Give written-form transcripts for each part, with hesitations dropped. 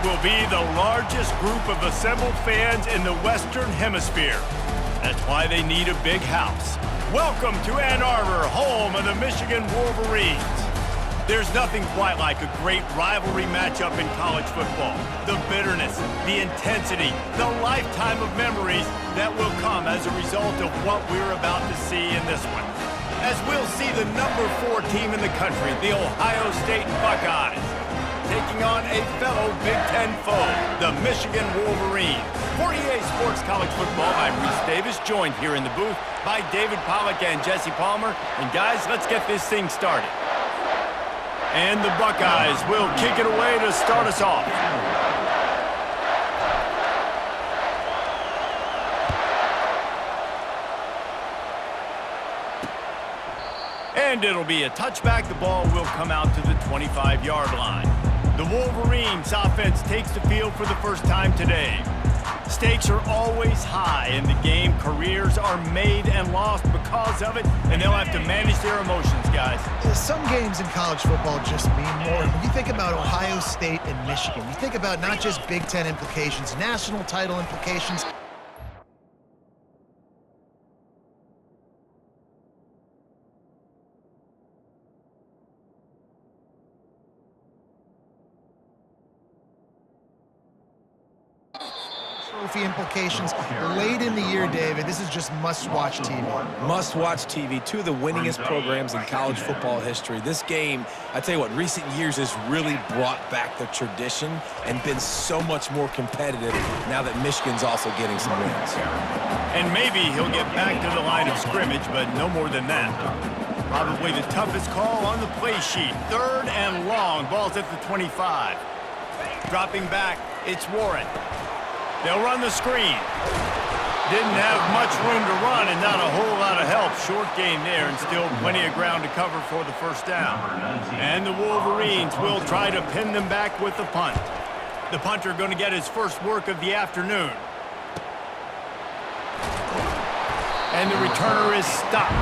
will be the largest group of assembled fans in the Western Hemisphere. That's why they need a big house. Welcome to Ann Arbor, home of the Michigan Wolverines. There's nothing quite like a great rivalry matchup in college football. The bitterness, the intensity, the lifetime of memories that will come as a result of what we're about to see in this one. As we'll see the number 4 team in the country, the Ohio State Buckeyes, taking on a fellow Big Ten foe, the Michigan Wolverines. For EA Sports College Football, I'm Reese Davis, joined here in the booth by David Pollack and Jesse Palmer. And guys, let's get this thing started. And the Buckeyes will kick it away to start us off. And it'll be a touchback. The ball will come out to the 25-yard line. The Wolverines offense takes the field for the first time today. Stakes are always high in the game. Careers are made and lost because of it, and they'll have to manage their emotions, guys. Some games in college football just mean more. When you think about Ohio State and Michigan, you think about not just Big Ten implications, national title implications. Trophy implications late in the year, David. This is just must-watch TV. Must-watch TV. Two of the winningest programs in college football history. This game, I tell you what, recent years has really brought back the tradition and been so much more competitive now that Michigan's also getting some wins. And maybe he'll get back to the line of scrimmage, but no more than that. Probably the toughest call on the play sheet. 3rd and long. Ball's at the 25. Dropping back, it's Warren. They'll run the screen. Didn't have much room to run and not a whole lot of help. Short game there and still plenty of ground to cover for the first down. And the Wolverines will try to pin them back with the punt. The punter going to get his first work of the afternoon. And the returner is stopped.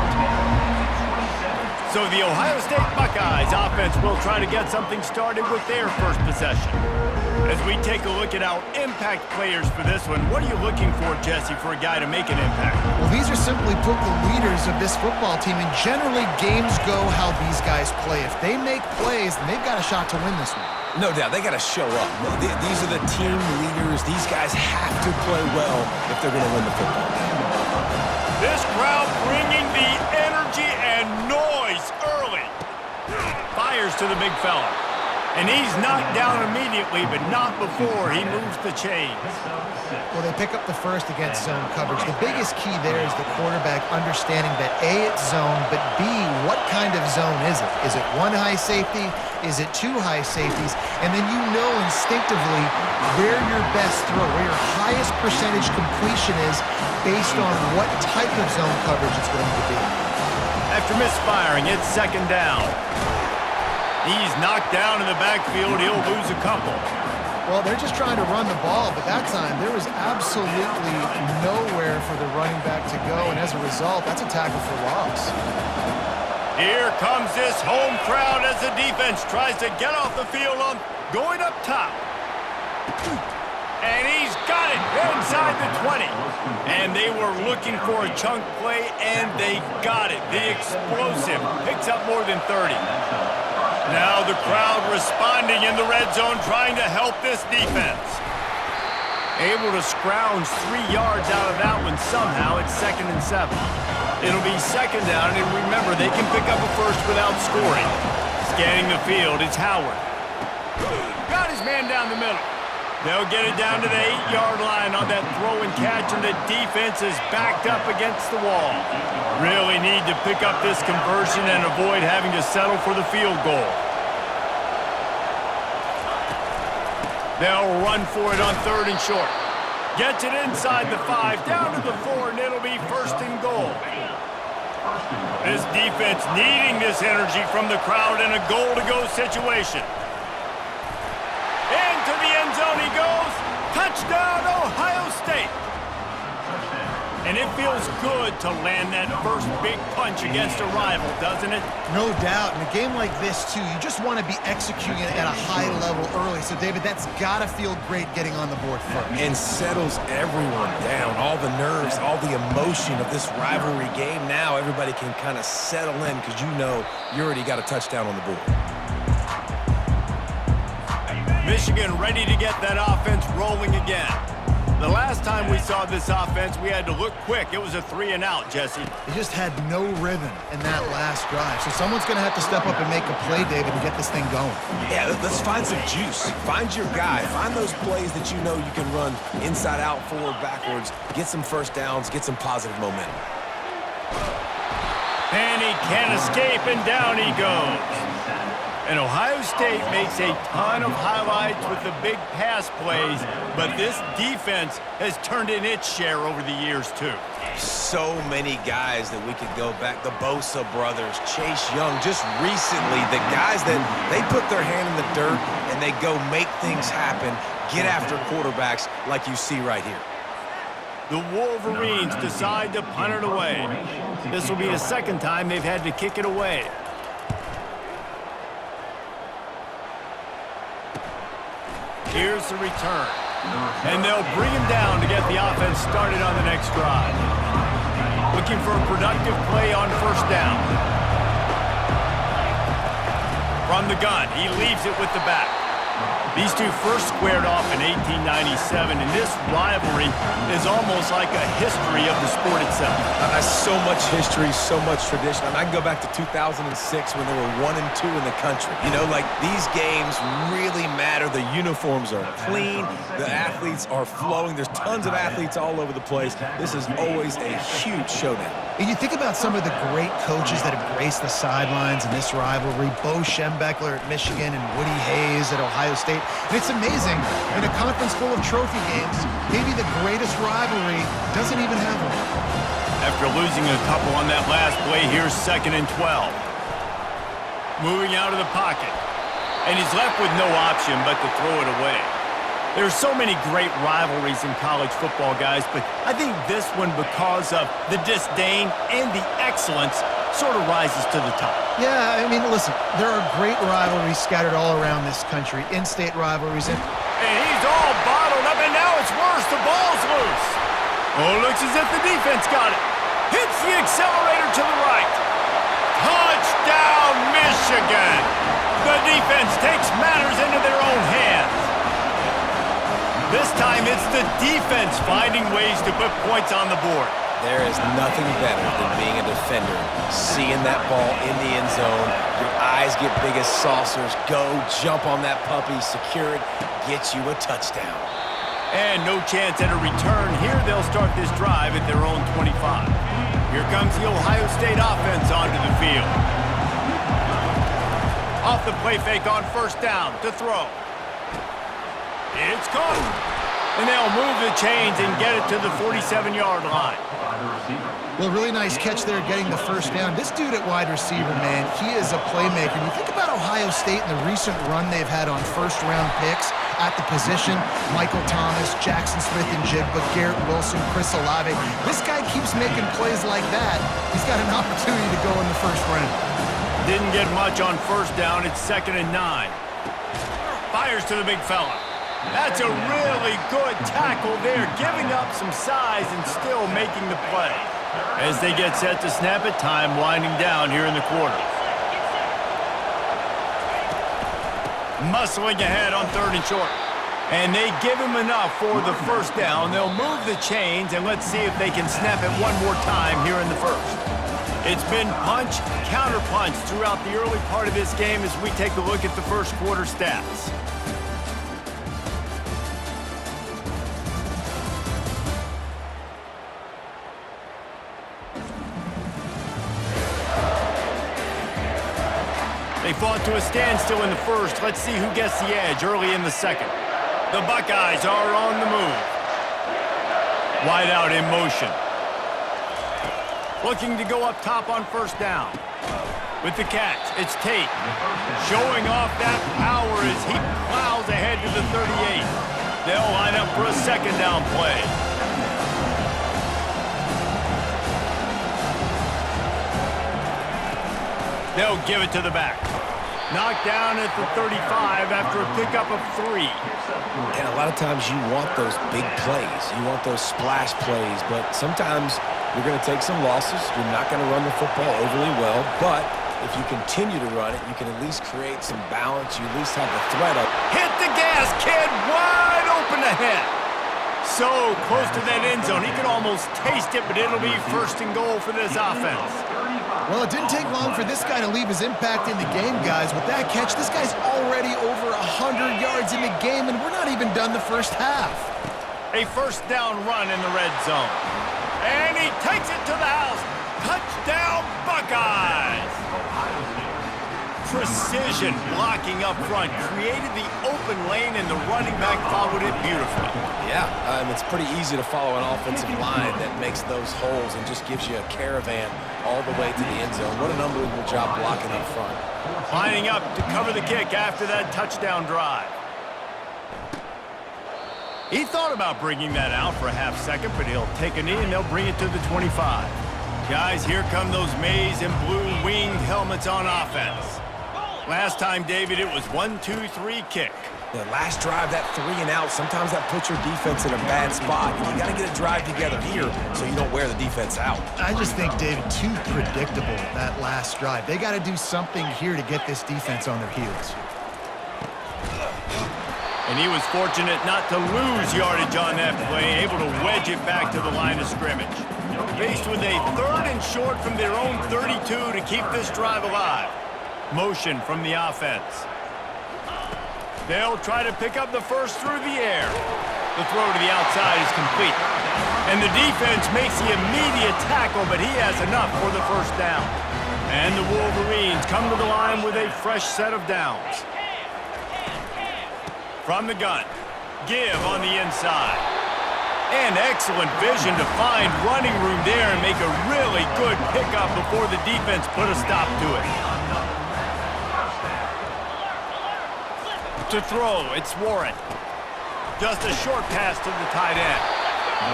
So the Ohio State Buckeyes offense will try to get something started with their first possession. As we take a look at our impact players for this one, what are you looking for, Jesse, for a guy to make an impact? Well, these are simply put the leaders of this football team, and generally games go how these guys play. If they make plays, then they've got a shot to win this one. No doubt, they got to show up. These are the team leaders. These guys have to play well if they're going to win the football game. This crowd bringing the energy and noise early. Fires to the big fella. And he's knocked down immediately, but not before he moves the chains. Well, they pick up the first against zone coverage. The biggest key there is the quarterback understanding that A, it's zone, but B, what kind of zone is it? Is it 1 high safety? Is it 2 high safeties? And then you know instinctively where your best throw, where your highest percentage completion is based on what type of zone coverage it's going to be. After misfiring, it's 2nd down. He's knocked down in the backfield. He'll lose a couple. Well, they're just trying to run the ball, but that time there was absolutely nowhere for the running back to go, and as a result, that's a tackle for loss. Here comes this home crowd as the defense tries to get off the field on going up top. And he's got it inside the 20. And they were looking for a chunk play, and they got it. The explosive picks up more than 30. Now the crowd responding in the red zone, trying to help this defense. Able to scrounge 3 yards out of that one somehow. It's 2nd and 7. It'll be 2nd down, and remember, they can pick up a first without scoring. Scanning the field, it's Howard. Got his man down the middle. They'll get it down to the 8-yard line on that throw and catch, and the defense is backed up against the wall. Really need to pick up this conversion and avoid having to settle for the field goal. They'll run for it on 3rd and short. Gets it inside the 5, down to the 4, and it'll be 1st and goal. This defense needing this energy from the crowd in a goal-to-go situation. Into the end zone he goes. Touchdown, Ohio State. And it feels good to land that first big punch against a rival, doesn't it? No doubt. In a game like this, too, you just want to be executing it at a high level early. So, David, that's got to feel great getting on the board first. And settles everyone down. All the nerves, all the emotion of this rivalry game. Now everybody can kind of settle in because you know you already got a touchdown on the board. Michigan ready to get that offense rolling again. The last time we saw this offense, we had to look quick. It was a 3-and-out, Jesse. They just had no rhythm in that last drive. So someone's going to have to step up and make a play, David, and get this thing going. Yeah, let's find some juice. Find your guy. Find those plays that you know you can run inside out, forward, backwards. Get some first downs. Get some positive momentum. And he can't escape, and down he goes. And Ohio State makes a ton of highlights with the big pass plays, but this defense has turned in its share over the years, too. So many guys that we could go back. The Bosa brothers, Chase Young, just recently, the guys that they put their hand in the dirt and they go make things happen, get after quarterbacks like you see right here. The Wolverines decide to punt it away. This will be the second time they've had to kick it away. Here's the return. And they'll bring him down to get the offense started on the next drive. Looking for a productive play on first down. From the gun, he leaves it with the back. These two first squared off in 1897, and this rivalry is almost like a history of the sport itself. So much history, so much tradition. I can go back to 2006 when they were 1 and 2 in the country. You know, like these games really matter. The uniforms are clean. The athletes are flowing. There's tons of athletes all over the place. This is always a huge showdown. And you think about some of the great coaches that have graced the sidelines in this rivalry. Bo Schembechler at Michigan and Woody Hayes at Ohio State. And it's amazing, in a conference full of trophy games, maybe the greatest rivalry doesn't even have one. After losing a couple on that last play, here's 2nd and 12. Moving out of the pocket. And he's left with no option but to throw it away. There's so many great rivalries in college football, guys, but I think this one, because of the disdain and the excellence, sort of rises to the top. Yeah, I mean, listen, there are great rivalries scattered all around this country, in-state rivalries. And he's all bottled up, and now it's worse. The ball's loose. Oh, looks as if the defense got it. Hits the accelerator to the right. Touchdown, Michigan. The defense takes matters into their own hands. This time it's the defense finding ways to put points on the board. There is nothing better than being a defender, seeing that ball in the end zone. Your eyes get big as saucers. Go, jump on that puppy, secure it, get you a touchdown. And no chance at a return. Here they'll start this drive at their own 25. Here comes the Ohio State offense onto the field. Off the play fake on first down to throw. It's caught. And they'll move the chains and get it to the 47-yard line. Well, really nice catch there getting the first down. This dude at wide receiver, man, he is a playmaker. You think about Ohio State and the recent run they've had on first-round picks at the position. Michael Thomas, Jackson Smith-Njigba, Garrett Wilson, Chris Olave. This guy keeps making plays like that. He's got an opportunity to go in the first round. Didn't get much on first down. It's 2nd and 9. Fires to the big fella. That's a really good tackle there, giving up some size and still making the play. As they get set to snap it, time winding down here in the quarter. Muscling ahead on 3rd and short. And they give him enough for the first down. They'll move the chains, and let's see if they can snap it one more time here in the first. It's been punch, counter punch throughout the early part of this game as we take a look at the first quarter stats. They fought to a standstill in the first. Let's see who gets the edge early in the second. The Buckeyes are on the move. Wide out in motion. Looking to go up top on first down. With the catch, it's Tate. Showing off that power as he plows ahead to the 38. They'll line up for a second down play. They'll give it to the back. Knocked down at the 35 after a pickup of 3. And a lot of times you want those big plays. You want those splash plays, but sometimes you're going to take some losses. You're not going to run the football overly well, but if you continue to run it, you can at least create some balance. You at least have the threat up. Hit the gas, kid. Wide open ahead. So close to that end zone. He could almost taste it, but it'll be first and goal for this offense. Well, it didn't take long for this guy to leave his impact in the game, guys. With that catch, this guy's already over 100 yards in the game, and we're not even done the first half. A first down run in the red zone. And he takes it to the house. Touchdown, Buckeyes! Precision blocking up front created the open lane, and the running back followed it beautifully. Yeah, it's pretty easy to follow an offensive line that makes those holes and just gives you a caravan all the way to the end zone. What an unbelievable job blocking up front. Lining up to cover the kick after that touchdown drive. He thought about bringing that out for a half second, but he'll take a knee and they'll bring it to the 25. Guys, here come those maize and blue winged helmets on offense. Last time, David, it was 1-2-3 kick. The last drive, that 3 and out, sometimes that puts your defense in a bad spot. And you got to get a drive together here so you don't wear the defense out. I just think, David, too predictable, that last drive. They got to do something here to get this defense on their heels. And he was fortunate not to lose yardage on that play, able to wedge it back to the line of scrimmage. Faced with a 3rd and short from their own 32 to keep this drive alive. Motion from the offense. They'll try to pick up the first through the air. The throw to the outside is complete. And the defense makes the immediate tackle, but he has enough for the first down. And the Wolverines come to the line with a fresh set of downs. From the gun, give on the inside. And excellent vision to find running room there and make a really good pickup before the defense put a stop to it. To throw, it's Warren. Just a short pass to the tight end.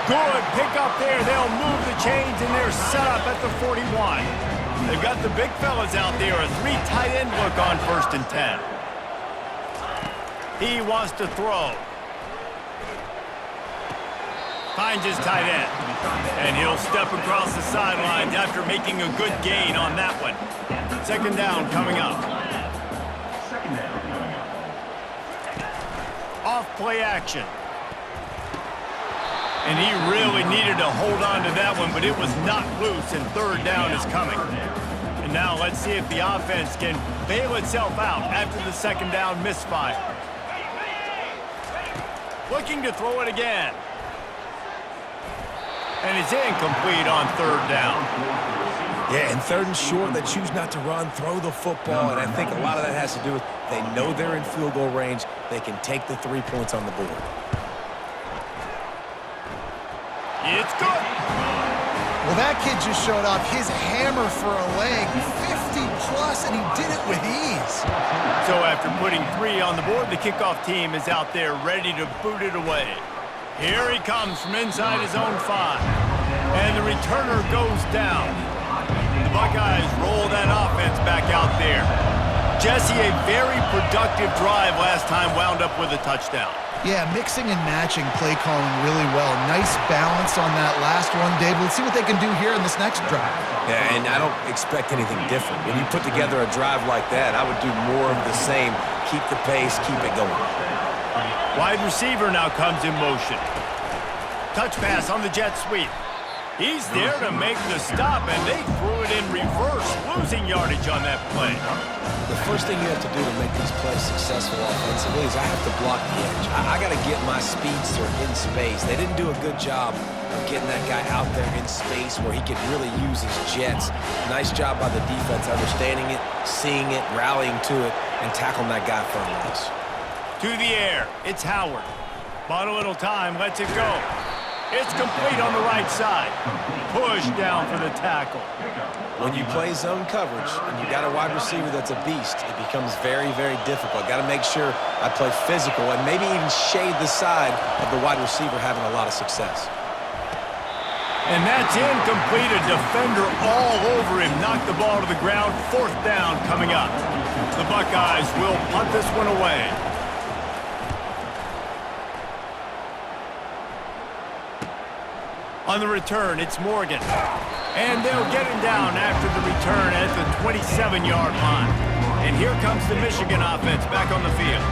Good pickup there. They'll move the chains, and they're set up at the 41. They've got the big fellas out there. A 3 tight end look on 1st and 10. He wants to throw. Finds his tight end. And he'll step across the sidelines after making a good gain on that one. 2nd down coming up. Off play action. And he really needed to hold on to that one, but it was not loose, and 3rd down is coming. And now let's see if the offense can bail itself out after the 2nd down misfire. Looking to throw it again. And it's incomplete on 3rd down. Yeah, and 3rd and short, they choose not to run, throw the football, and I think a lot of that has to do with they know they're in field goal range. They can take the 3 points on the board. It's good. Well, that kid just showed off his hammer for a leg, 50-plus, and he did it with ease. So after putting 3 on the board, the kickoff team is out there ready to boot it away. Here he comes from inside his own 5. And the returner goes down. The Buckeyes roll that offense back out there. Jesse, a very productive drive last time, wound up with a touchdown. Yeah, mixing and matching play calling really well. Nice balance on that last one, Dave. Let's see what they can do here in this next drive. Yeah, and I don't expect anything different. When you put together a drive like that, I would do more of the same. Keep the pace, keep it going. Wide receiver now comes in motion. Touch pass on the jet sweep. He's there to make the stop, and they threw it in reverse, losing yardage on that play. The first thing you have to do to make these plays successful offensively is I have to block the edge. I got to get my speedster in space. They didn't do a good job of getting that guy out there in space where he could really use his jets. Nice job by the defense, understanding it, seeing it, rallying to it, and tackling that guy for a loss. To the air, it's Howard. Bought a little time, lets it go. It's complete on the right side. Push down for the tackle. When you play zone coverage and you got a wide receiver that's a beast, it becomes very, very difficult. Got to make sure I play physical and maybe even shade the side of the wide receiver having a lot of success. And that's incomplete. A defender all over him. Knocked the ball to the ground. 4th down coming up. The Buckeyes will punt this one away. On the return, it's Morgan. And they'll get him down after the return at the 27-yard line. And here comes the Michigan offense back on the field.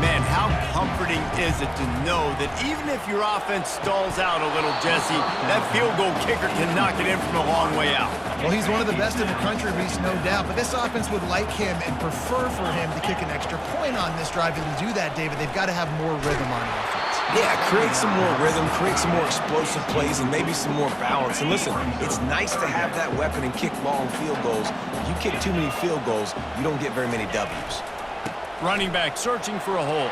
Man, how comforting is it to know that even if your offense stalls out a little, Jesse, that field goal kicker can knock it in from a long way out. Well, he's one of the best in the country, Reese, no doubt. But this offense would like him and prefer for him to kick an extra point on this drive. And to do that, David, they've got to have more rhythm on offense. Yeah, create some more rhythm, create some more explosive plays, and maybe some more balance. And listen, it's nice to have that weapon and kick long field goals. If you kick too many field goals, you don't get very many W's. Running back searching for a hole.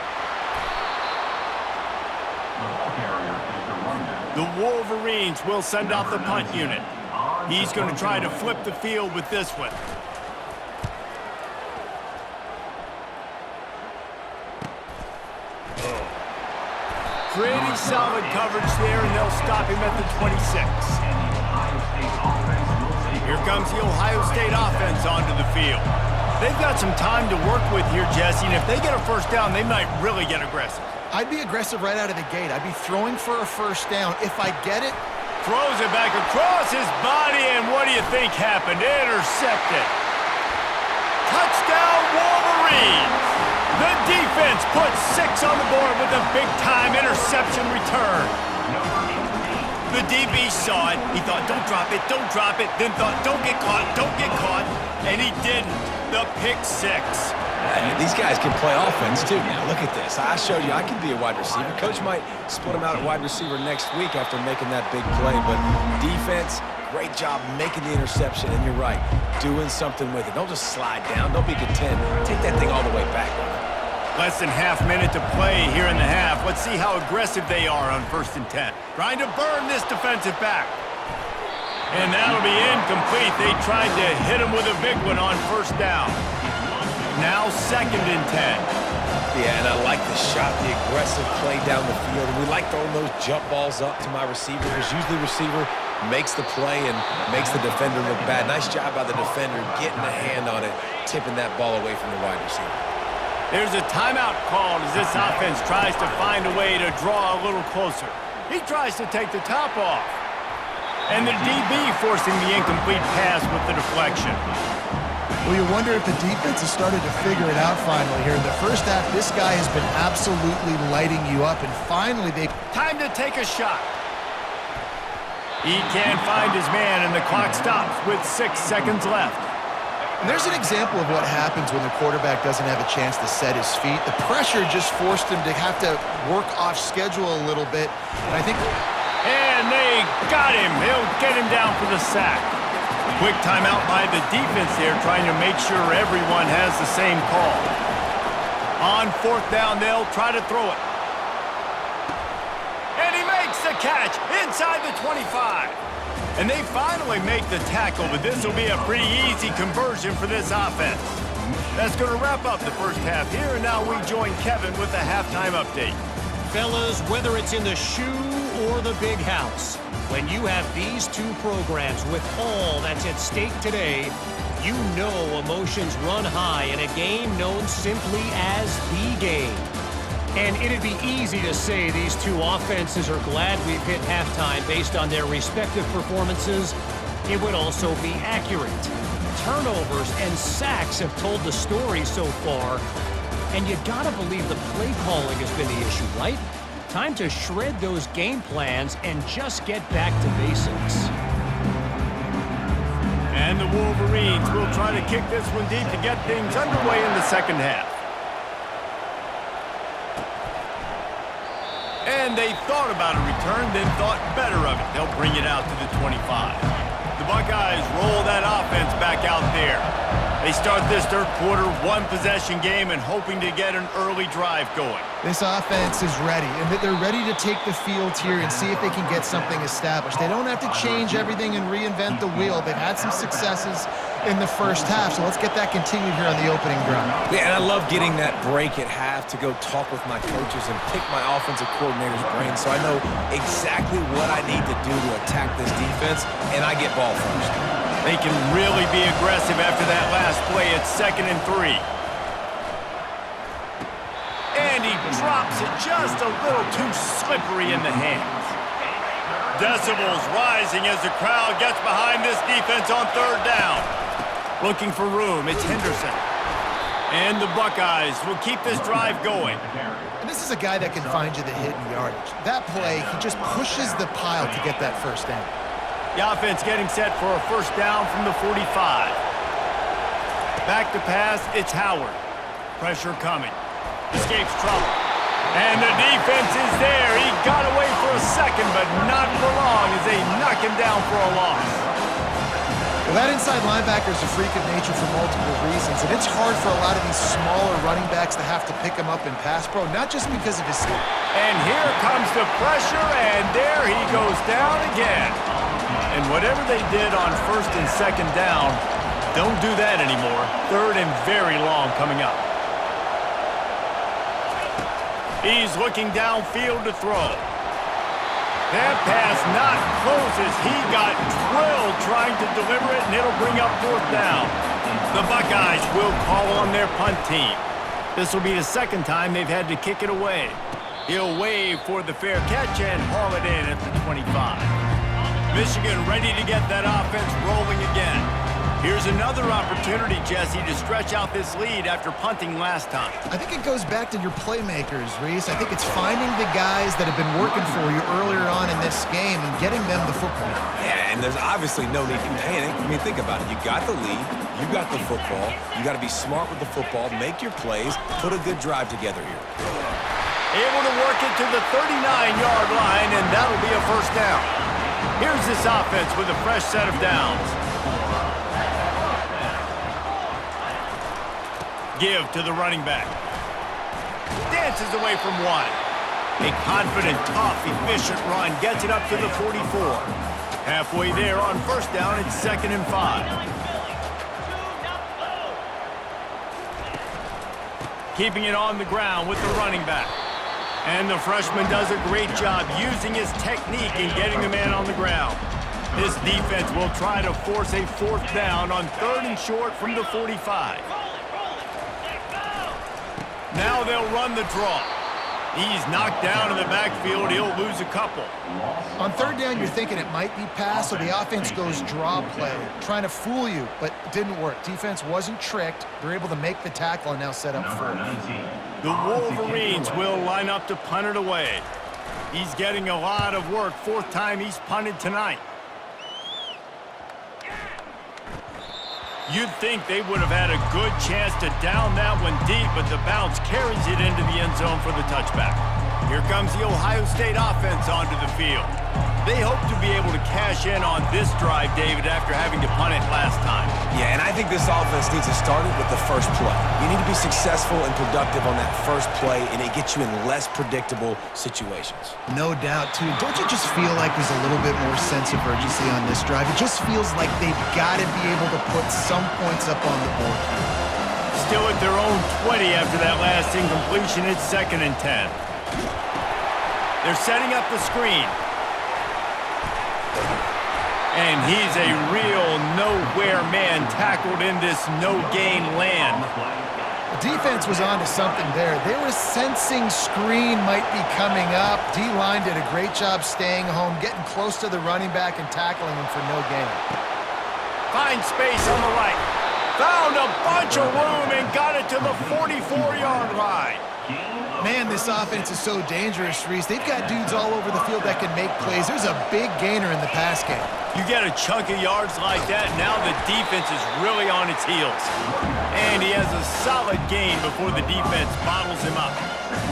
The Wolverines will send off the punt unit. He's going to try to flip the field with this one. Pretty solid coverage there, and they'll stop him at the 26. Here comes the Ohio State offense onto the field. They've got some time to work with here, Jesse, and if they get a 1st down, they might really get aggressive. I'd be aggressive right out of the gate. I'd be throwing for a 1st down. If I get it, throws it back across his body, and what do you think happened? Intercepted. Touchdown, Wolverines! The defense puts 6 on the board with a big-time interception return. The DB saw it. He thought, don't drop it, then thought, don't get caught, and he didn't. The pick 6. These guys can play offense, too. Now, look at this. I showed you I can be a wide receiver. Coach might split him out at wide receiver next week after making that big play, but defense, great job making the interception, and you're right, doing something with it. Don't just slide down. Don't be content. Take that thing all the way back. Less than half minute to play here in the half. Let's see how aggressive they are on 1st and 10. Trying to burn this defensive back. And that'll be incomplete. They tried to hit him with a big one on 1st down. Now 2nd and 10. Yeah, and I like the shot, the aggressive play down the field. And we like throwing those jump balls up to my receiver, because usually the receiver makes the play and makes the defender look bad. Nice job by the defender getting a hand on it, tipping that ball away from the wide receiver. There's a timeout called as this offense tries to find a way to draw a little closer. He tries to take the top off. And the DB forcing the incomplete pass with the deflection. well, you wonder if the defense has started to figure it out finally here. In the 1st half, this guy has been absolutely lighting you up, and finally they... Time to take a shot. He can't find his man, and the clock stops with 6 seconds left. And there's an example of what happens when the quarterback doesn't have a chance to set his feet. The pressure just forced him to have to work off schedule a little bit. And I think... And they got him. They'll get him down for the sack. Quick timeout by the defense there, trying to make sure everyone has the same call. On 4th down, they'll try to throw it. And he makes the catch inside the 25. And they finally make the tackle, but this will be a pretty easy conversion for this offense. That's going to wrap up the 1st half here, and now we join Kevin with the halftime update. Fellas, whether it's in the shoe or the big house, when you have these two programs with all that's at stake today, you know emotions run high in a game known simply as the game. And it'd be easy to say these two offenses are glad we've hit halftime based on their respective performances. It would also be accurate. Turnovers and sacks have told the story so far. And you gotta believe the play calling has been the issue, right? Time to shred those game plans and just get back to basics. And the Wolverines will try to kick this one deep to get things underway in the 2nd half. And they thought about a return, then thought better of it. They'll bring it out to the 25. The Buckeyes roll that offense back out there. They start this 3rd quarter, 1-possession game, and hoping to get an early drive going. This offense is ready, and they're ready to take the field here and see if they can get something established. They don't have to change everything and reinvent the wheel. They've had some successes in the first half, so let's get that continued here on the opening drive. Yeah, and I love getting that break at half to go talk with my coaches and pick my offensive coordinator's brain so I know exactly what I need to do to attack this defense, and I get ball first. They can really be aggressive after that last play at 2nd and 3. And he drops it just a little too slippery in the hands. Decibels rising as the crowd gets behind this defense on 3rd down. Looking for room, it's Henderson. And the Buckeyes will keep this drive going. And this is a guy that can find you the hidden yardage. That play, he just pushes the pile to get that first down. The offense getting set for a first down from the 45. Back to pass, it's Howard. Pressure coming. Escapes trouble. And the defense is there. He got away for a second, but not for long as they knock him down for a loss. Well, that inside linebacker is a freak of nature for multiple reasons, and it's hard for a lot of these smaller running backs to have to pick him up in pass pro, not just because of his skill. And here comes the pressure, and there he goes down again. And whatever they did on 1st and 2nd down, don't do that anymore. 3rd and very long coming up. He's looking downfield to throw. That pass not close as he got drilled trying to deliver it, and it'll bring up 4th down. The Buckeyes will call on their punt team. This will be the 2nd time they've had to kick it away. He'll wave for the fair catch and haul it in at the 25. Michigan ready to get that offense rolling again. Here's another opportunity, Jesse, to stretch out this lead after punting last time. I think it goes back to your playmakers, Reese. I think it's finding the guys that have been working for you earlier on in this game and getting them the football. Yeah, and there's obviously no need to panic. I mean, think about it. You got the lead. You got the football. You got to be smart with the football, make your plays, put a good drive together here. Able to work it to the 39-yard line, and that'll be a first down. Here's this offense with a fresh set of downs. Give to the running back. Dances away from one. A confident, tough, efficient run gets it up to the 44. Halfway there on 1st down, it's 2nd and 5. Keeping it on the ground with the running back. And the freshman does a great job using his technique in getting the man on the ground. This defense will try to force a 4th down on 3rd and short from the 45. Now they'll run the draw. He's knocked down in the backfield. He'll lose a couple. On 3rd down, you're thinking it might be pass, so the offense goes draw play, trying to fool you, but it didn't work. Defense wasn't tricked. They're able to make the tackle and now set up 4th. The Wolverines will line up to punt it away. He's getting a lot of work. 4th time he's punted tonight. You'd think they would have had a good chance to down that one deep, but the bounce carries it into the end zone for the touchback. Here comes the Ohio State offense onto the field. They hope to be able to cash in on this drive, David, after having to punt it last time. Yeah, and I think this offense needs to start it with the first play. You need to be successful and productive on that first play, and it gets you in less predictable situations. No doubt, too. Don't you just feel like there's a little bit more sense of urgency on this drive? It just feels like they've got to be able to put some points up on the board. Still at their own 20 after that last incompletion. It's 2nd and 10. They're setting up the screen. And he's a real nowhere man tackled in this no-gain land. The defense was on to something there. They were sensing screen might be coming up. D-line did a great job staying home, getting close to the running back and tackling him for no gain. Finds space on the right. Found a bunch of room and got it to the 44-yard line. Man, this offense is so dangerous, Reese. They've got dudes all over the field that can make plays. There's a big gainer in the pass game. You get a chunk of yards like that, now the defense is really on its heels. And he has a solid gain before the defense bottles him up.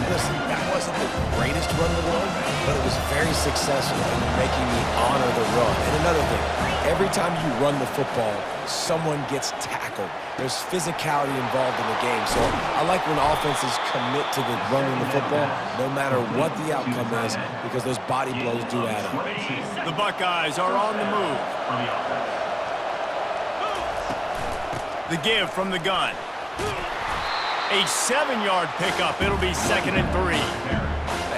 Listen, that wasn't the greatest run in the world, but it was very successful in making me honor the run. And another thing, every time you run the football, someone gets tackled. There's physicality involved in the game. So I like when offenses commit to the running the football, no matter what the outcome is, because those body blows do add up. The Buckeyes are on the move. The give from the gun. A 7-yard pickup. It'll be 2nd and 3.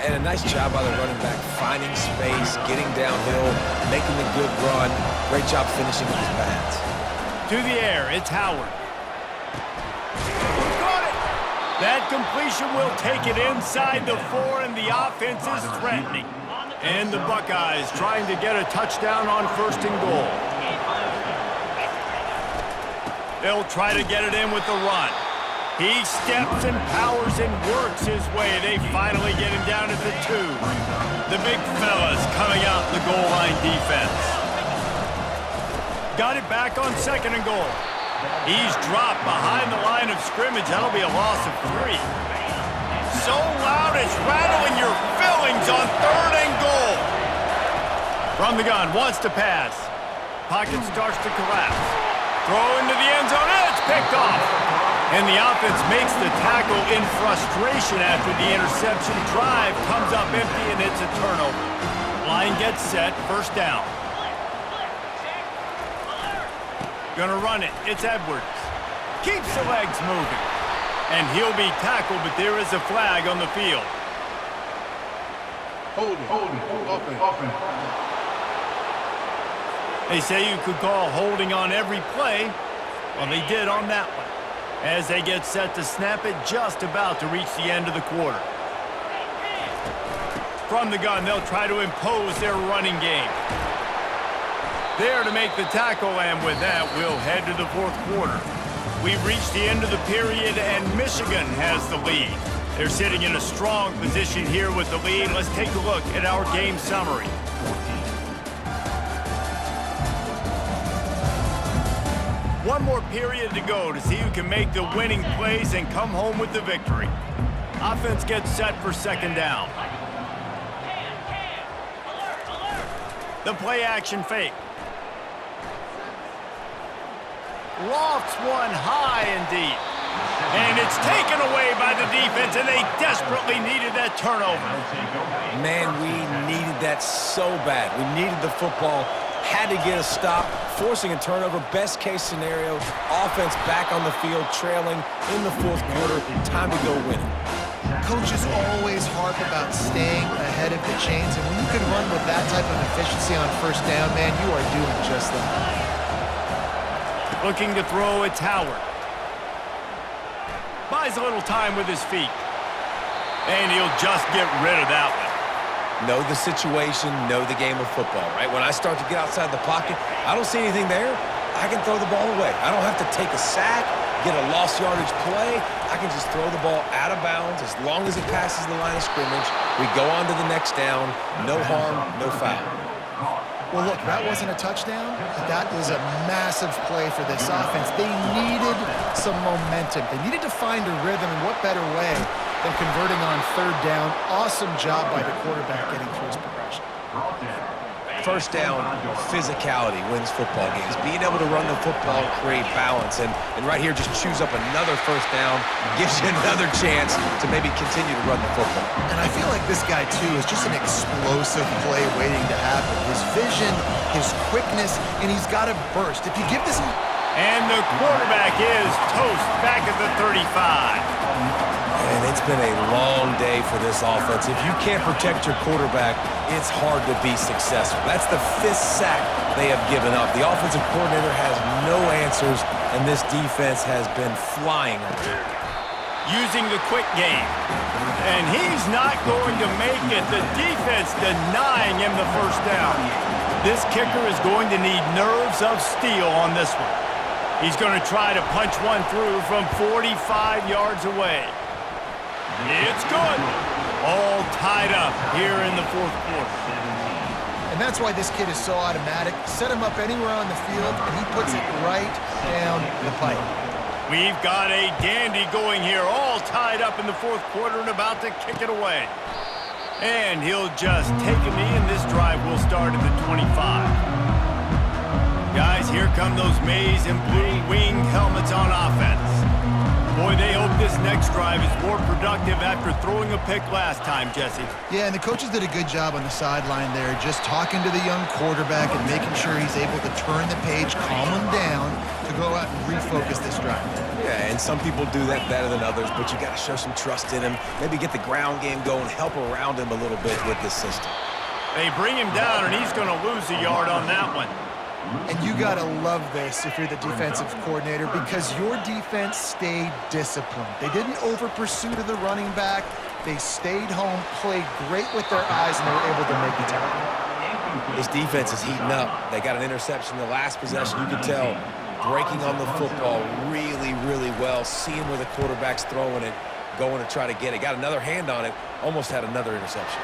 And a nice job by the running back, finding space, getting downhill, making the good run. Great job finishing with his pads. To the air, it's Howard. Got it! That completion will take it inside the 4, and the offense is threatening. And the Buckeyes trying to get a touchdown on 1st and goal. They'll try to get it in with the run. He steps and powers and works his way. They finally get him down at the 2. The big fella's coming out the goal line defense. Got it back on 2nd and goal. He's dropped behind the line of scrimmage. That'll be a loss of 3. So loud it's rattling your fillings on 3rd and goal. From the gun, wants to pass. Pocket starts to collapse. Throw into the end zone, and it's picked off. And the offense makes the tackle in frustration after the interception. Drive comes up empty, and it's a turnover. Line gets set, 1st down. Gonna run it, it's Edwards. Keeps the legs moving. And he'll be tackled, but there is a flag on the field. Holding. They say you could call holding on every play. Well, they did on that one. As they get set to snap it, just about to reach the end of the quarter. From the gun, they'll try to impose their running game. There to make the tackle, and with that, we'll head to the 4th quarter. We've reached the end of the period, and Michigan has the lead. They're sitting in a strong position here with the lead. Let's take a look at our game summary. One more period to go to see who can make the winning plays and come home with the victory. Offense gets set for 2nd down. The play action fake. Lofts one high and deep. And it's taken away by the defense, and they desperately needed that turnover. Man, we needed that so bad. We needed the football, had to get a stop, forcing a turnover. Best case scenario, offense back on the field, trailing in the 4th quarter. Time to go win it. Coaches always harp about staying ahead of the chains, and when you can run with that type of efficiency on 1st down, man, you are doing just that. Looking to throw, it's Howard. Buys a little time with his feet. And he'll just get rid of that one. Know the situation, know the game of football, right? When I start to get outside the pocket, I don't see anything there, I can throw the ball away. I don't have to take a sack, get a lost yardage play. I can just throw the ball out of bounds as long as it passes the line of scrimmage. We go on to the next down. No harm, no foul. Well, look, that wasn't a touchdown. That was a massive play for this offense. They needed some momentum. They needed to find a rhythm, and what better way than converting on 3rd down. Awesome job by the quarterback getting through his progression. 1st down, physicality wins football games. Being able to run the football, create balance, and right here just choose up another 1st down, gives you another chance to maybe continue to run the football. And I feel like this guy, too, is just an explosive play waiting to happen. His vision, his quickness, and he's got to burst. If you give this... And the quarterback is toast back at the 35. And it's been a long day for this offense. If you can't protect your quarterback, it's hard to be successful. That's the 5th sack they have given up. The offensive coordinator has no answers, and this defense has been flying around. Using the quick game. And he's not going to make it. The defense denying him the 1st down. This kicker is going to need nerves of steel on this one. He's going to try to punch one through from 45 yards away. It's good. All tied up here in the 4th quarter. And that's why this kid is so automatic. Set him up anywhere on the field, and he puts it right down the pipe. We've got a dandy going here, all tied up in the 4th quarter and about to kick it away. And he'll just take a knee, and this drive will start at the 25. Guys, here come those maize and blue winged helmets on offense. Boy, they hope this next drive is more productive after throwing a pick last time, Jesse. Yeah, and the coaches did a good job on the sideline there, just talking to the young quarterback and making sure he's able to turn the page, calm him down to go out and refocus this drive. Yeah, and some people do that better than others, but you got to show some trust in him, maybe get the ground game going, help around him a little bit with this system. They bring him down, and he's going to lose a yard on that one. And you got to love this if you're the defensive coordinator, because your defense stayed disciplined. They didn't over-pursue to the running back. They stayed home, played great with their eyes, and they were able to make the tackle. This defense is heating up. They got an interception the last possession. You can tell breaking on the football really, really well, seeing where the quarterback's throwing it, going to try to get it. Got another hand on it, almost had another interception.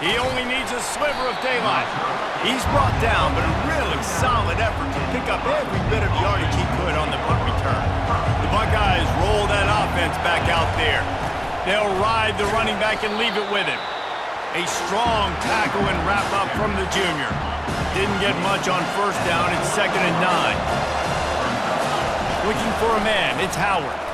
He only needs a sliver of daylight. He's brought down, but a really solid effort to pick up every bit of yardage he could on the punt return. The Buckeyes roll that offense back out there. They'll ride the running back and leave it with him. A strong tackle and wrap up from the junior. Didn't get much on first down. It's 2nd and 9. Looking for a man. It's Howard.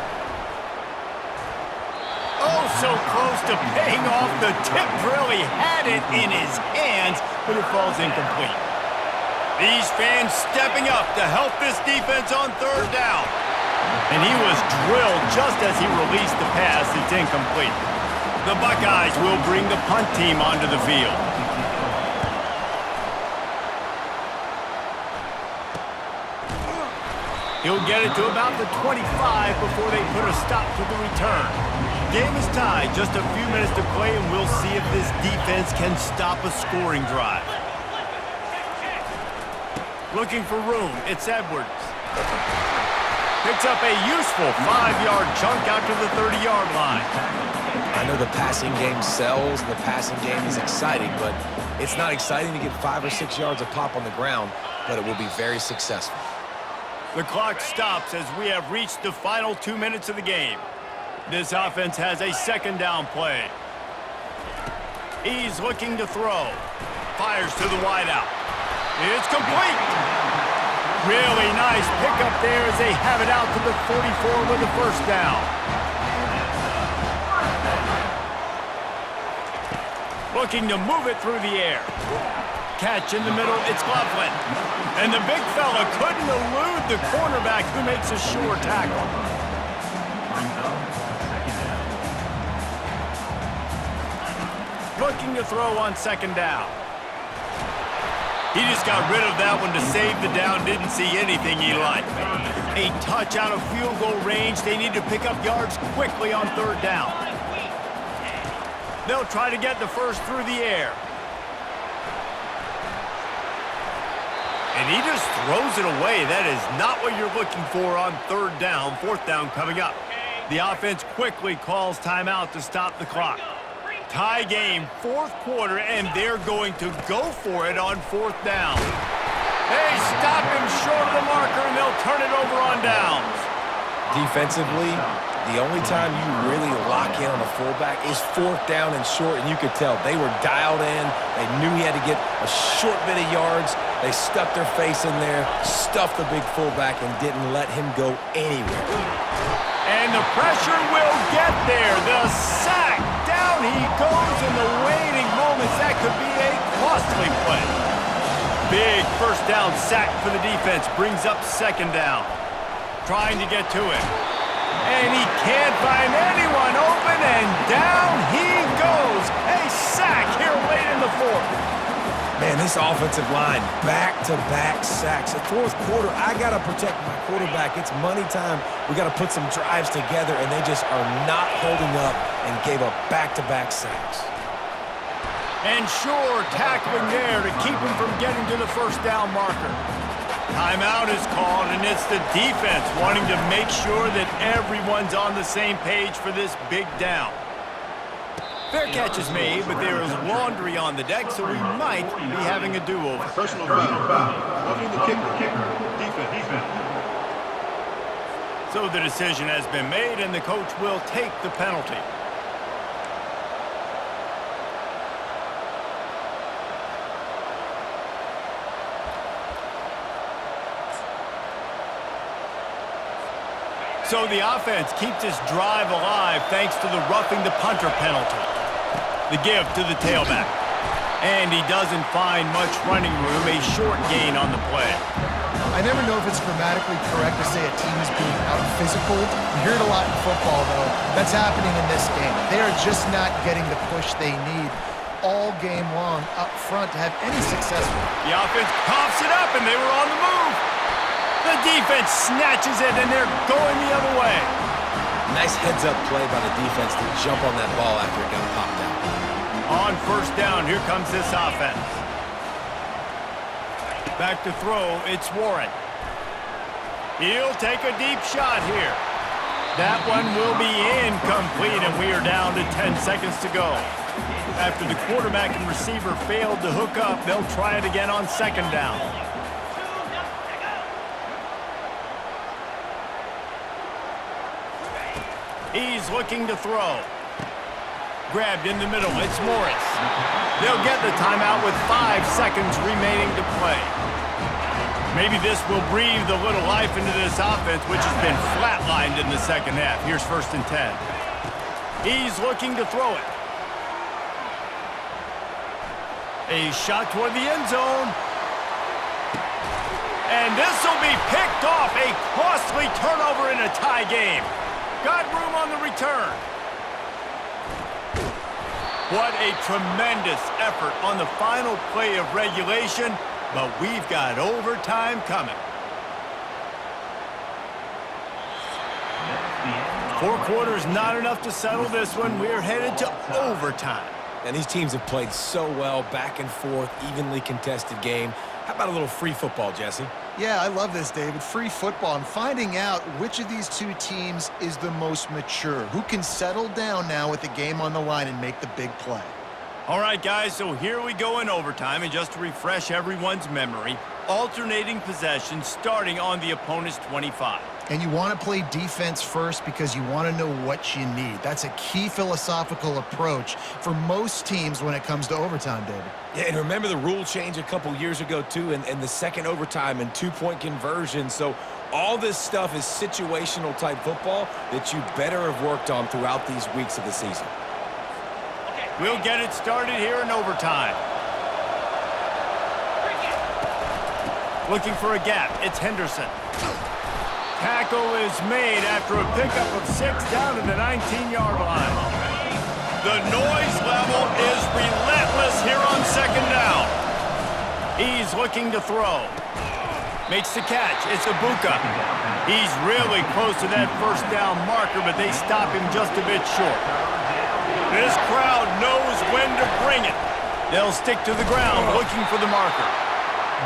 Oh, so close to paying off the tip drill. He had it in his hands, but it falls incomplete. These fans stepping up to help this defense on 3rd down. And he was drilled just as he released the pass. It's incomplete. The Buckeyes will bring the punt team onto the field. He'll get it to about the 25 before they put a stop to the return. Game is tied, just a few minutes to play, and we'll see if this defense can stop a scoring drive. Looking for room, it's Edwards. Picks up a useful 5-yard chunk out to the 30-yard line. I know the passing game sells, and the passing game is exciting, but it's not exciting to get 5 or 6 yards a pop on the ground, but it will be very successful. The clock stops as we have reached the final 2 minutes of the game. This offense has a 2nd down play. He's looking to throw. Fires to the wideout. It's complete. Really nice pickup there as they have it out to the 44 with the 1st down. Looking to move it through the air. Catch in the middle, it's Loveland. And the big fella couldn't elude the cornerback who makes a sure tackle. Looking to throw on 2nd down. He just got rid of that one to save the down, didn't see anything he liked. A touch out of field goal range. They need to pick up yards quickly on 3rd down. They'll try to get the first through the air. And he just throws it away. That is not what you're looking for on 3rd down. 4th down coming up. The offense quickly calls timeout to stop the clock. Tie game, 4th quarter, and they're going to go for it on 4th down. They stop him short of the marker, and they'll turn it over on downs. Defensively, the only time you really lock in on a fullback is 4th down and short, and you could tell they were dialed in. They knew he had to get a short bit of yards. They stuck their face in there, stuffed the big fullback, and didn't let him go anywhere. And the pressure will get there. The sack. Down he goes in the waning moments. That could be a costly play. Big 1st down sack for the defense. Brings up 2nd down. Trying to get to it. And he can't find anyone open, and down he goes. A sack here late in the 4th. Man, this offensive line, back-to-back sacks. The 4th quarter, I got to protect my quarterback. It's money time. We got to put some drives together, and they just are not holding up and gave up back-to-back sacks. And sure, tackling there to keep him from getting to the 1st down marker. Timeout is called, and it's the defense wanting to make sure that everyone's on the same page for this big down. Fair catch is made, but there is laundry on the deck, so we might be having a do-over. Personal foul. Roughing the kicker. Defense. So the decision has been made, and the coach will take the penalty. So the offense keeps this drive alive thanks to the roughing the punter penalty. The give to the tailback. And he doesn't find much running room, a short gain on the play. I never know if it's grammatically correct to say a team is being out-physical. You hear it a lot in football, though. That's happening in this game. They are just not getting the push they need all game long up front to have any success with it. The offense coughs it up, and they were on the move. The defense snatches it, and they're going the other way. Nice heads-up play by the defense to jump on that ball after it got popped out. On first down, here comes this offense. Back to throw, it's Warren. He'll take a deep shot here. That one will be incomplete, and we are down to 10 seconds to go. After the quarterback and receiver failed to hook up, they'll try it again on second down. He's looking to throw. Grabbed in the middle, it's Morris. They'll get the timeout with 5 seconds remaining to play. Maybe this will breathe a little life into this offense, which has been flatlined in the second half. Here's 1st and 10. He's looking to throw it. A shot toward the end zone. And this will be picked off. A costly turnover in a tie game. Got room on the return. What a tremendous effort on the final play of regulation, but we've got overtime coming. 4 quarters not enough to settle this one. We're headed to overtime. And these teams have played so well, back and forth, evenly contested game. How about a little free football, Jesse? Yeah, I love this, David. Free football and finding out which of these two teams is the most mature, who can settle down now with the game on the line and make the big play. All right, guys, so here we go in overtime, and just to refresh everyone's memory, alternating possession starting on the opponent's 25. And you want to play defense first because you want to know what you need. That's a key philosophical approach for most teams when it comes to overtime, David. Yeah, and remember the rule change a couple years ago, too, and the second overtime and 2-point conversion. So all this stuff is situational type football that you better have worked on throughout these weeks of the season. We'll get it started here in overtime. Looking for a gap. It's Henderson. Tackle is made after a pickup of 6 down to the 19-yard line. The noise level is relentless here on second down. He's looking to throw. Makes the catch. It's Ibuka. He's really close to that first down marker, but they stop him just a bit short. This crowd knows when to bring it. They'll stick to the ground looking for the marker.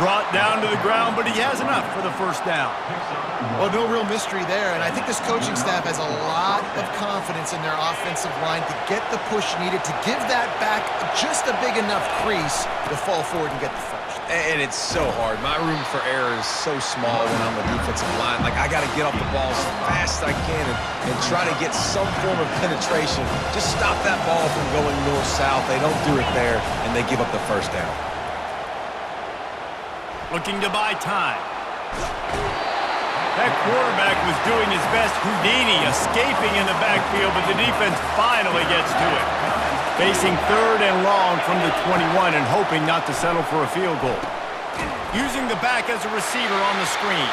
Brought down to the ground, but he has enough for the first down. Well, no real mystery there, and I think this coaching staff has a lot of confidence in their offensive line to get the push needed to give that back just a big enough crease to fall forward and get the first. And it's so hard. My room for error is so small when I'm a defensive line. Like, I got to get off the ball as fast as I can and try to get some form of penetration. Just stop that ball from going north-south. They don't do it there, and they give up the first down. Looking to buy time. That quarterback was doing his best Houdini, escaping in the backfield, but the defense finally gets to it. Facing 3rd and long from the 21 and hoping not to settle for a field goal. Using the back as a receiver on the screen.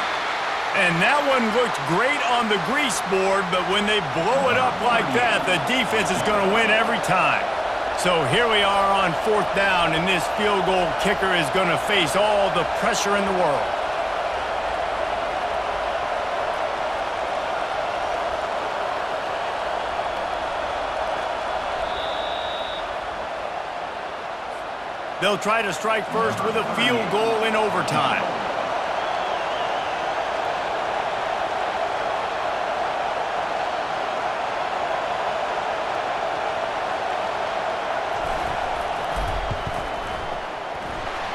And that one looked great on the grease board, but when they blow it up like that, the defense is going to win every time. So here we are on 4th down, and this field goal kicker is going to face all the pressure in the world. They'll try to strike first with a field goal in overtime.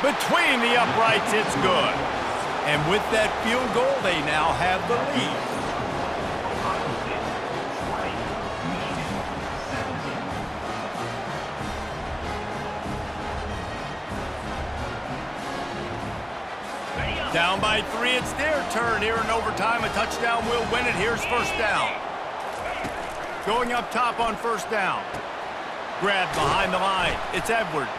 Between the uprights, it's good. And with that field goal, they now have the lead. Down by 3, it's their turn here in overtime. A touchdown will win it. Here's first down. Going up top on first down. Grabbed behind the line. It's Edwards.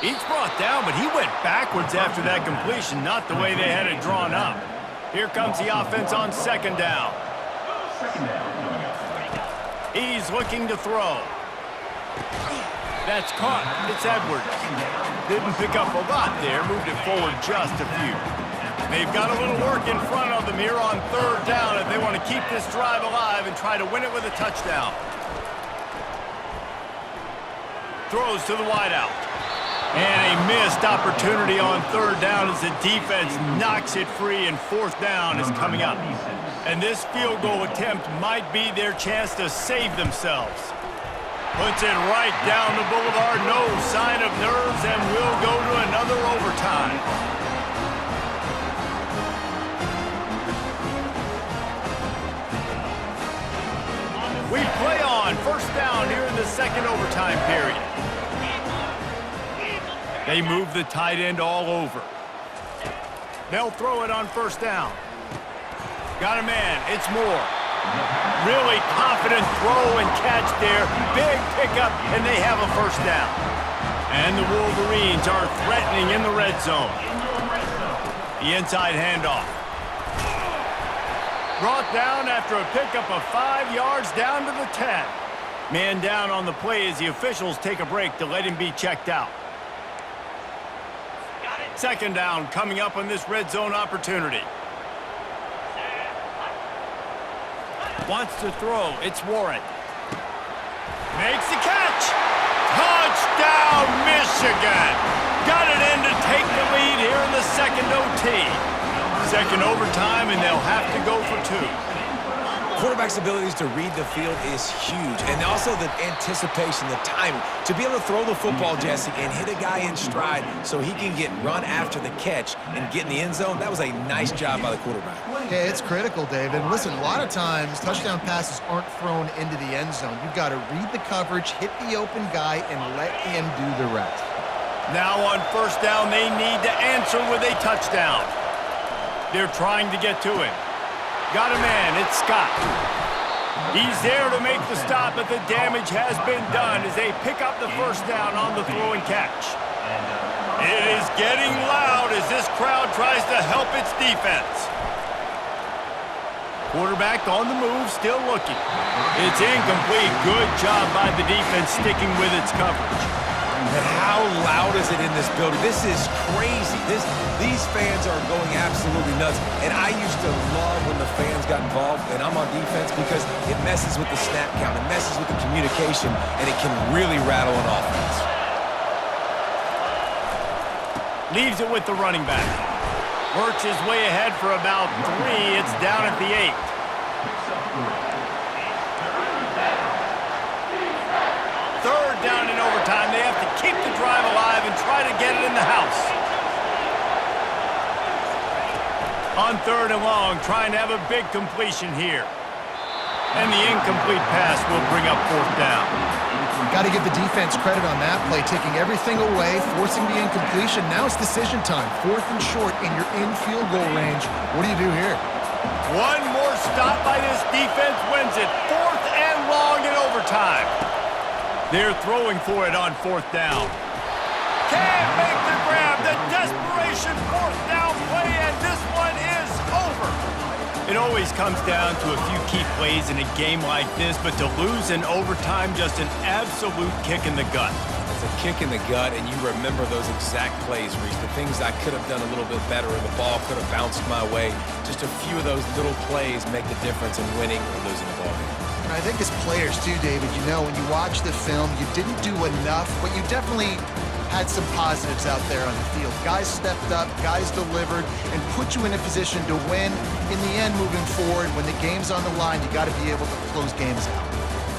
He's brought down, but he went backwards after that completion, not the way they had it drawn up. Here comes the offense on second down. He's looking to throw. That's caught. It's Edwards. Didn't pick up a lot there. Moved it forward just a few. They've got a little work in front of them here on third down if they want to keep this drive alive and try to win it with a touchdown. Throws to the wideout. And a missed opportunity on third down as the defense knocks it free, and fourth down is coming up. And this field goal attempt might be their chance to save themselves. Puts it right down the boulevard, no sign of nerves, and will go to another overtime. We play on first down here in the second overtime period. They move the tight end all over. They'll throw it on first down. Got a man. It's Moore. Really confident throw and catch there. Big pickup, and they have a first down. And the Wolverines are threatening in the red zone. The inside handoff. Brought down after a pickup of 5 yards down to the 10. Man down on the play as the officials take a break to let him be checked out. Second down coming up on this red zone opportunity. Wants to throw. It's Warren. Makes the catch. Touchdown, Michigan. Got it in to take the lead here in the second OT. Second overtime, and they'll have to go for 2. Quarterback's abilities to read the field is huge, and also the anticipation, the timing. To be able to throw the football, Jesse, and hit a guy in stride so he can get run after the catch and get in the end zone, that was a nice job by the quarterback. Yeah, it's critical, David. Listen, a lot of times touchdown passes aren't thrown into the end zone. You've got to read the coverage, hit the open guy, and let him do the rest. Now on first down, they need to answer with a touchdown. They're trying to get to him. Got a man. It's Scott. He's there to make the stop, but the damage has been done as they pick up the first down on the throw and catch. It is getting loud as this crowd tries to help its defense. Quarterback on the move, still looking. It's incomplete. Good job by the defense sticking with its coverage. And how loud is it in this building? This is crazy. These fans are going absolutely nuts. And I used to love when the fans got involved, and I'm on defense, because it messes with the snap count, it messes with the communication, and it can really rattle an offense. Leaves it with the running back. Works his way ahead for about 3. It's down at the 8. Third down in overtime. They have to keep the drive alive and try to get it in the house. On third and long, trying to have a big completion here. And the incomplete pass will bring up fourth down. Got to give the defense credit on that play, taking everything away, forcing the incompletion. Now it's decision time. Fourth and short, and you're in field goal range. What do you do here? One more stop by this defense wins it. Fourth and long in overtime. They're throwing for it on fourth down. Can't make the grab. The desperation fourth down play, and this one is over. It always comes down to a few key plays in a game like this, but to lose in overtime, just an absolute kick in the gut. It's a kick in the gut, and you remember those exact plays, Reese. The things I could have done a little bit better, or the ball could have bounced my way. Just a few of those little plays make the difference in winning or losing the ball game. I think as players too, David, you know, when you watch the film, you didn't do enough, but you definitely had some positives out there on the field. Guys stepped up, guys delivered, and put you in a position to win. In the end, moving forward, when the game's on the line, you got to be able to close games out.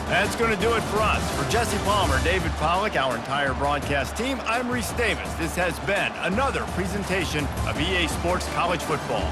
That's going to do it for us. For Jesse Palmer, David Pollack, our entire broadcast team, I'm Reese Davis. This has been another presentation of EA Sports College Football.